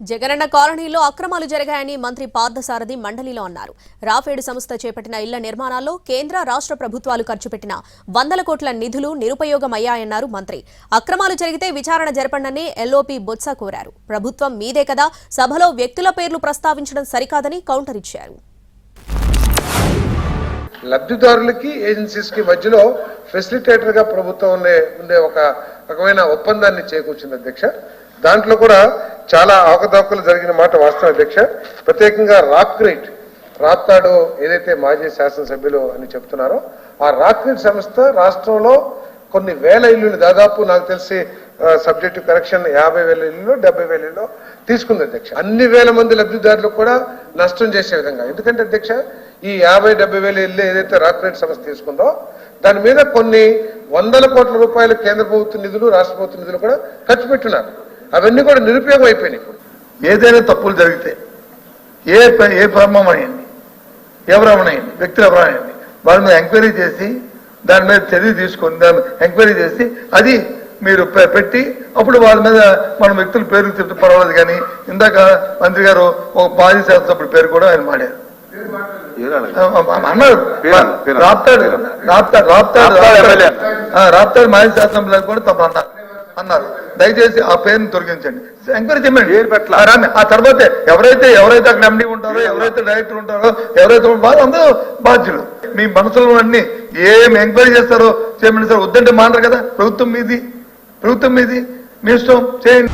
జగనన్న కాలనీలో అక్రమాలు జరిగాయని మంత్రి పార్థసారథి మండలిలో అన్నారు. రాఫెడ్ సంస్థ చేపట్టిన ఇళ్ల నిర్మాణాల్లో కేంద్ర రాష్ట్ర ప్రభుత్వాలు ఖర్చు పెట్టిన వందల కోట్ల నిధులు నిరుపయోగమయ్యాయన్నారు మంత్రి. అక్రమాలు జరిగితే విచారణ జరపండని ఎల్ఓపి బొత్స కోరారు. ప్రభుత్వం మీదే కదా, సభలో వ్యక్తుల పేర్లు ప్రస్తావించడం సరికాదని కౌంటర్ ఇచ్చారు. లబ్ధిదారులకి ఏజెన్సీస్ కి మధ్యలో ఫెసిలిటేటర్ గా ప్రభుత్వం ఉండే ఒక రకమైన ఒప్పందాన్ని చేకూర్చింది అధ్యక్ష. దాంట్లో కూడా చాలా అవకతవకలు జరిగిన మాట వాస్తవం అధ్యక్ష. ప్రత్యేకంగా రాప్తాడు ఏదైతే మాజీ శాసనసభ్యులు అని చెప్తున్నారో ఆ రాక్రిట్ సంస్థ రాష్ట్రంలో కొన్ని వేల ఇల్లులు, దాదాపు నాకు తెలిసి సబ్జెక్టు కరెక్షన్ 50,000 ఇల్లు 70,000 ఇల్లు తీసుకుంది అధ్యక్ష. అన్ని వేల మంది లబ్ధిదారులకు కూడా నష్టం చేసే విధంగా. ఎందుకంటే అధ్యక్ష, ఈ 50,000-70,000 ఇల్లు ఏదైతే రాక్రిట్ సంస్థ తీసుకుందో దాని మీద కొన్ని వందల కోట్ల రూపాయలు కేంద్ర ప్రభుత్వ నిధులు, రాష్ట్ర ప్రభుత్వ నిధులు కూడా ఖర్చు పెట్టున్నారు. అవన్నీ కూడా నిరుపయోగం అయిపోయినాయి. ఏదైనా తప్పులు జరిగితే ఏ బ్రహ్మం అయ్యింది, ఎవరమణ అయింది, వ్యక్తులు ఎవరమైంది, వాళ్ళ మీద ఎంక్వైరీ చేసి దాని మీద చర్య తీసుకొని దాని ఎంక్వైరీ చేసి అది మీరు పెట్టి అప్పుడు వాళ్ళ మీద మనం వ్యక్తుల పేరు చెప్తే పర్వాలేదు. కానీ ఇందాక మంత్రి గారు ఒక మాజీ శాసనసభ్యుడి పేరు కూడా ఆయన మాడారు అన్నారు. రాప్తాడు మాజీ శాసనసభ్యులు కూడా తప్ప అన్నారు. దయచేసి ఆ పేరుని తొలగించండి, ఎంక్వైరీ చేయండి. ఆ తర్వాత ఎవరైతే అక్కడ ఎండీ ఉంటారో, ఎవరైతే డైరెక్టర్ ఉంటారో, ఎవరైతే వాళ్ళందరూ బాధ్యులు. మీ మనసులో అన్ని ఏం ఎంక్వైరీ చేస్తారో చేయమని సార్, వద్దంటే మానరు కదా. ప్రభుత్వం మీది, మీ ఇష్టం చేయండి.